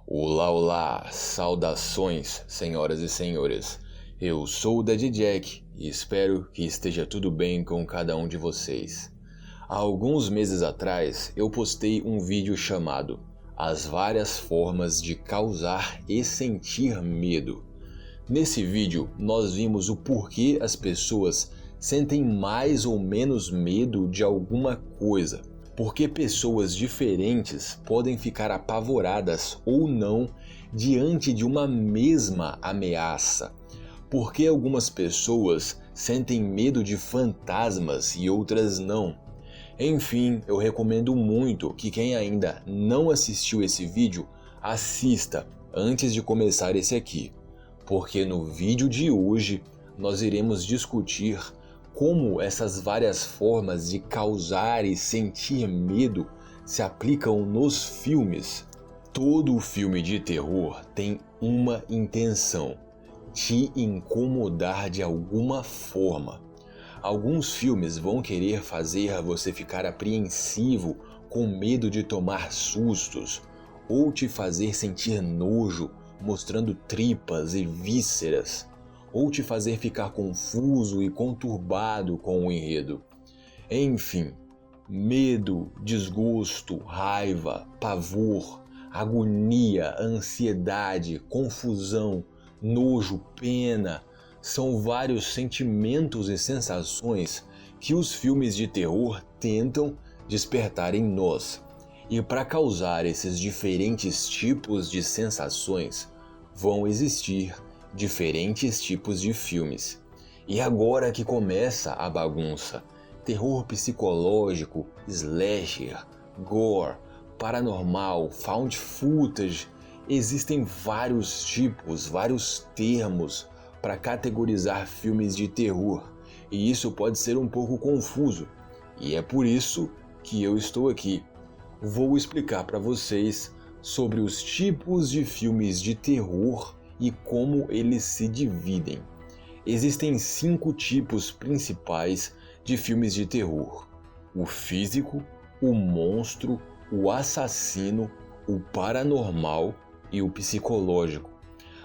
Olá, olá, saudações, senhoras e senhores. Eu sou o Daddy Jack e espero que esteja tudo bem com cada um de vocês. Há alguns meses atrás eu postei um vídeo chamado As Várias Formas de Causar e Sentir Medo. Nesse vídeo nós vimos o porquê as pessoas sentem mais ou menos medo de alguma coisa. Porque pessoas diferentes podem ficar apavoradas ou não diante de uma mesma ameaça. Porque algumas pessoas sentem medo de fantasmas e outras não. Enfim, eu recomendo muito que quem ainda não assistiu esse vídeo, assista antes de começar esse aqui. Porque no vídeo de hoje nós iremos discutir como essas várias formas de causar e sentir medo se aplicam nos filmes. Todo filme de terror tem uma intenção: te incomodar de alguma forma. Alguns filmes vão querer fazer você ficar apreensivo, com medo de tomar sustos, ou te fazer sentir nojo, mostrando tripas e vísceras, ou te fazer ficar confuso e conturbado com o enredo. Enfim, medo, desgosto, raiva, pavor, agonia, ansiedade, confusão, nojo, pena, são vários sentimentos e sensações que os filmes de terror tentam despertar em nós. E para causar esses diferentes tipos de sensações, vão existir diferentes tipos de filmes. E agora que começa a bagunça: terror psicológico, slasher, gore, paranormal, found footage. Existem vários tipos, vários termos para categorizar filmes de terror, e isso pode ser um pouco confuso. E é por isso que eu estou aqui. Vou explicar para vocês sobre os tipos de filmes de terror e como eles se dividem. Existem 5 tipos principais de filmes de terror: o físico, o monstro, o assassino, o paranormal e o psicológico.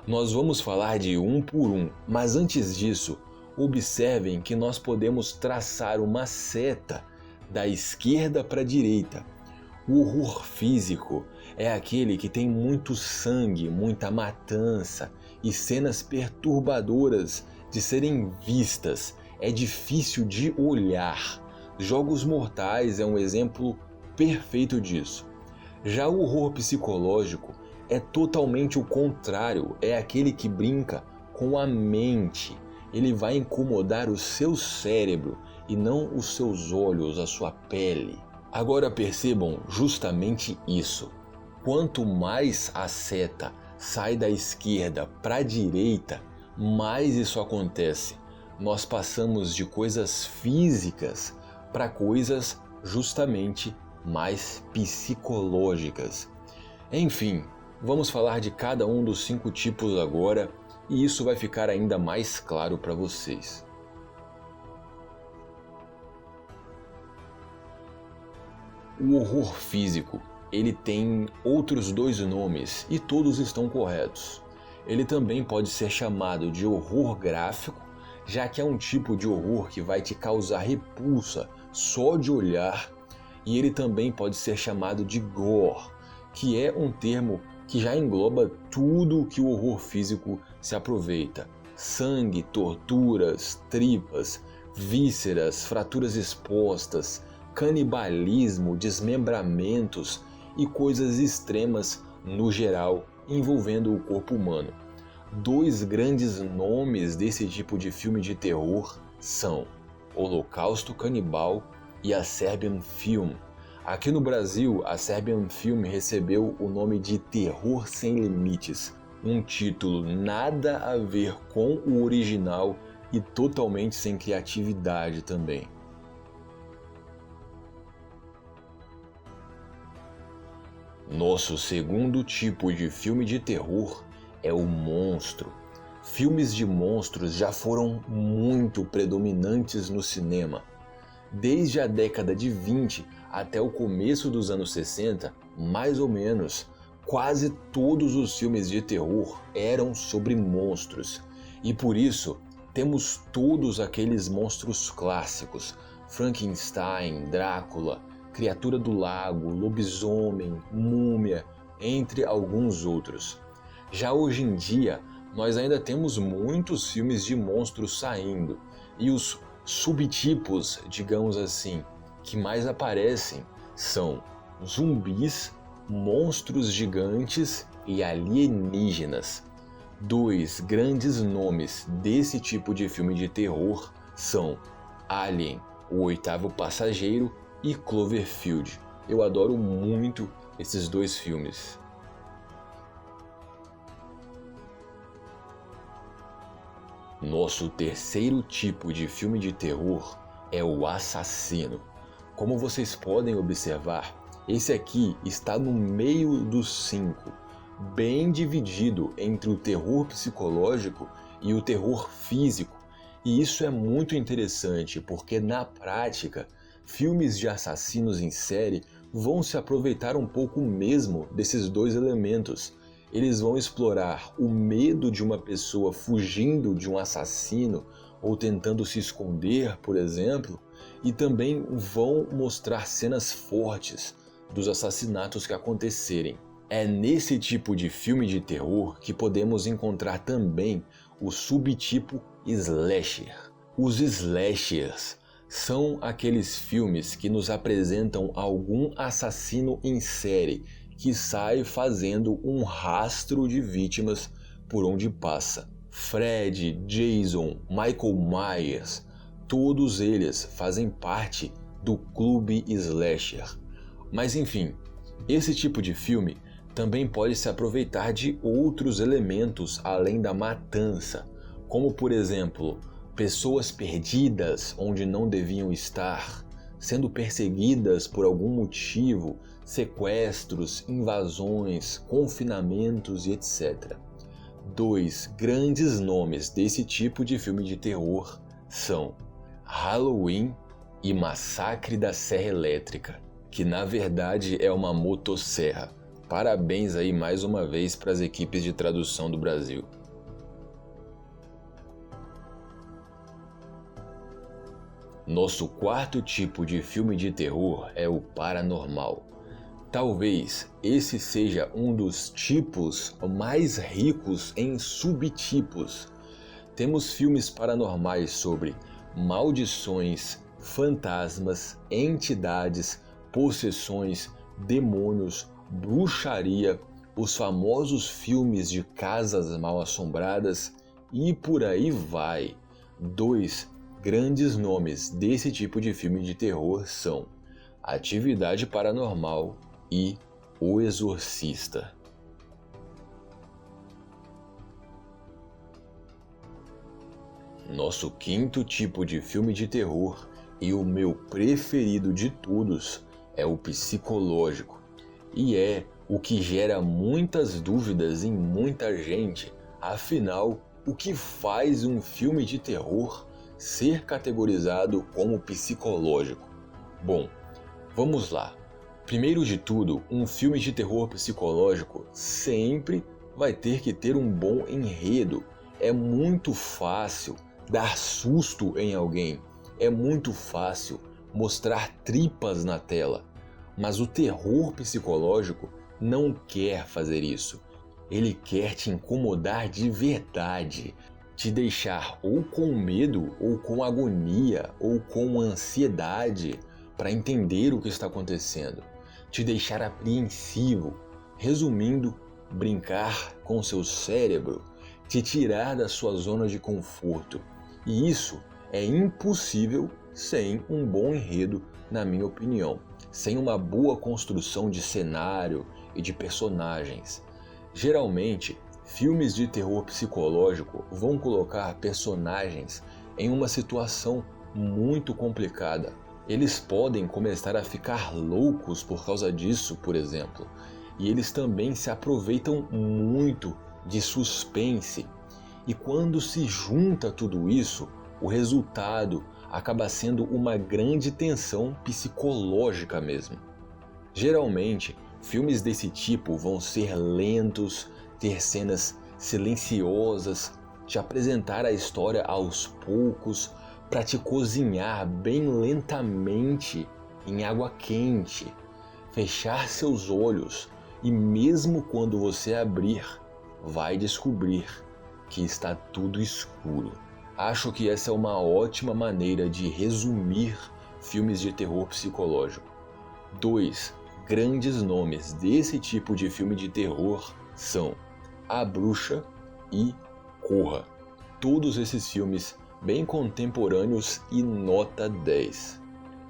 Nós vamos falar de um por um, mas antes disso, observem que nós podemos traçar uma seta da esquerda para a direita. O horror físico é aquele que tem muito sangue, muita matança e cenas perturbadoras de serem vistas. É difícil de olhar. Jogos Mortais é um exemplo perfeito disso. Já o horror psicológico é totalmente o contrário. É aquele que brinca com a mente. Ele vai incomodar o seu cérebro e não os seus olhos, a sua pele. Agora percebam justamente isso. Quanto mais a seta sai da esquerda para a direita, mais isso acontece. Nós passamos de coisas físicas para coisas justamente mais psicológicas. Enfim, vamos falar de cada um dos 5 tipos agora, e isso vai ficar ainda mais claro para vocês. O horror físico, ele tem outros 2 nomes e todos estão corretos. Ele também pode ser chamado de horror gráfico, já que é um tipo de horror que vai te causar repulsa só de olhar, e ele também pode ser chamado de gore, que é um termo que já engloba tudo que o horror físico se aproveita: sangue, torturas, tripas, vísceras, fraturas expostas, canibalismo, desmembramentos e coisas extremas no geral envolvendo o corpo humano. 2 grandes nomes desse tipo de filme de terror são Holocausto Canibal e a Serbian Film. Aqui no Brasil, a Serbian Film recebeu o nome de Terror Sem Limites, um título nada a ver com o original e totalmente sem criatividade também. Nosso segundo tipo de filme de terror é o monstro. Filmes de monstros já foram muito predominantes no cinema. Desde a década de 20 até o começo dos anos 60, mais ou menos, quase todos os filmes de terror eram sobre monstros. E por isso, temos todos aqueles monstros clássicos: Frankenstein, Drácula, Criatura do Lago, Lobisomem, Múmia, entre alguns outros. Já hoje em dia, nós ainda temos muitos filmes de monstros saindo, e os subtipos, digamos assim, que mais aparecem são zumbis, monstros gigantes e alienígenas. Dois grandes nomes desse tipo de filme de terror são Alien, o Oitavo Passageiro, e Cloverfield. Eu adoro muito esses dois filmes. Nosso terceiro tipo de filme de terror é o assassino. Como vocês podem observar, esse aqui está no meio dos 5, bem dividido entre o terror psicológico e o terror físico. E isso é muito interessante porque, na prática, filmes de assassinos em série vão se aproveitar um pouco mesmo desses dois elementos. Eles vão explorar o medo de uma pessoa fugindo de um assassino ou tentando se esconder, por exemplo, e também vão mostrar cenas fortes dos assassinatos que acontecerem. É nesse tipo de filme de terror que podemos encontrar também o subtipo slasher. Os slashers são aqueles filmes que nos apresentam algum assassino em série que sai fazendo um rastro de vítimas por onde passa. Fred, Jason, Michael Myers, todos eles fazem parte do clube slasher. Mas enfim, esse tipo de filme também pode se aproveitar de outros elementos além da matança, como por exemplo, pessoas perdidas onde não deviam estar, sendo perseguidas por algum motivo, sequestros, invasões, confinamentos e etc. Dois grandes nomes desse tipo de filme de terror são Halloween e Massacre da Serra Elétrica, que na verdade é uma motosserra. Parabéns aí mais uma vez para as equipes de tradução do Brasil. Nosso quarto tipo de filme de terror é o paranormal. Talvez esse seja um dos tipos mais ricos em subtipos. Temos filmes paranormais sobre maldições, fantasmas, entidades, possessões, demônios, bruxaria, os famosos filmes de casas mal-assombradas e por aí vai. Dois grandes nomes desse tipo de filme de terror são Atividade Paranormal e O Exorcista. Nosso quinto tipo de filme de terror e o meu preferido de todos é o psicológico. E é o que gera muitas dúvidas em muita gente. Afinal, o que faz um filme de terror ser categorizado como psicológico? Bom, vamos lá. Primeiro de tudo, um filme de terror psicológico sempre vai ter que ter um bom enredo. É muito fácil dar susto em alguém, é muito fácil mostrar tripas na tela, mas o terror psicológico não quer fazer isso. Ele quer te incomodar de verdade, te deixar ou com medo, ou com agonia, ou com ansiedade para entender o que está acontecendo, te deixar apreensivo, resumindo, brincar com seu cérebro, te tirar da sua zona de conforto. E isso é impossível sem um bom enredo, na minha opinião, sem uma boa construção de cenário e de personagens. Geralmente, filmes de terror psicológico vão colocar personagens em uma situação muito complicada. Eles podem começar a ficar loucos por causa disso, por exemplo. E eles também se aproveitam muito de suspense. E quando se junta tudo isso, o resultado acaba sendo uma grande tensão psicológica mesmo. Geralmente, Filmes desse tipo vão ser lentos, ter cenas silenciosas, te apresentar a história aos poucos, para te cozinhar bem lentamente em água quente, fechar seus olhos e mesmo quando você abrir, vai descobrir que está tudo escuro. Acho que essa é uma ótima maneira de resumir filmes de terror psicológico. 2 grandes nomes desse tipo de filme de terror são A Bruxa e Corra. Todos esses filmes bem contemporâneos e nota 10.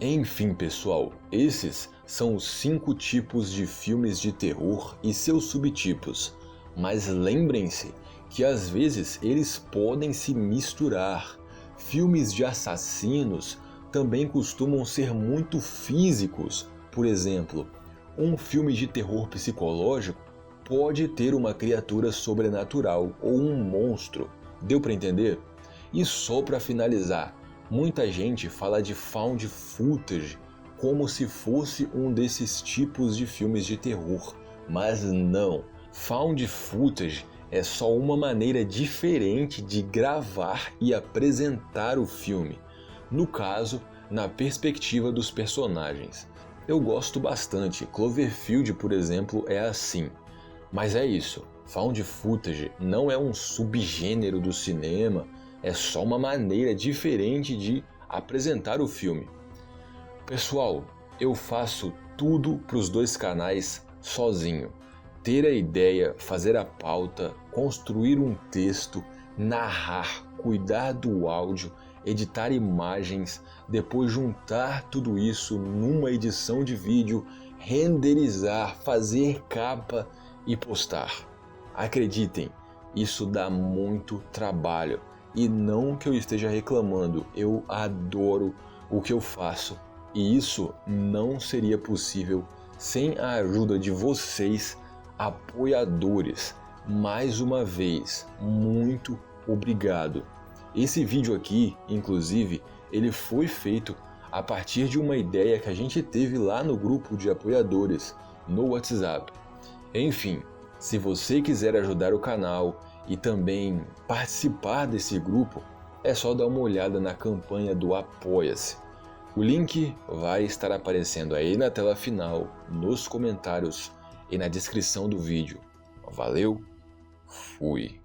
Enfim, pessoal, esses são os 5 tipos de filmes de terror e seus subtipos, mas lembrem-se que às vezes eles podem se misturar. Filmes de assassinos também costumam ser muito físicos. Por exemplo, um filme de terror psicológico pode ter uma criatura sobrenatural ou um monstro. Deu para entender? E só para finalizar, muita gente fala de found footage como se fosse um desses tipos de filmes de terror, mas não. Found footage é só uma maneira diferente de gravar e apresentar o filme, no caso, na perspectiva dos personagens. Eu gosto bastante, Cloverfield, por exemplo, é assim. Mas é isso, found footage não é um subgênero do cinema, é só uma maneira diferente de apresentar o filme. Pessoal, eu faço tudo para os 2 canais sozinho. Ter a ideia, fazer a pauta, construir um texto, narrar, cuidar do áudio, editar imagens, depois juntar tudo isso numa edição de vídeo, renderizar, fazer capa e postar. Acreditem, isso dá muito trabalho. E não que eu esteja reclamando, eu adoro o que eu faço. E isso não seria possível sem a ajuda de vocês, apoiadores. Mais uma vez, muito obrigado. Esse vídeo aqui, inclusive, ele foi feito a partir de uma ideia que a gente teve lá no grupo de apoiadores, no WhatsApp. Enfim, se você quiser ajudar o canal e também participar desse grupo, é só dar uma olhada na campanha do Apoia-se. O link vai estar aparecendo aí na tela final, nos comentários e na descrição do vídeo. Valeu, fui!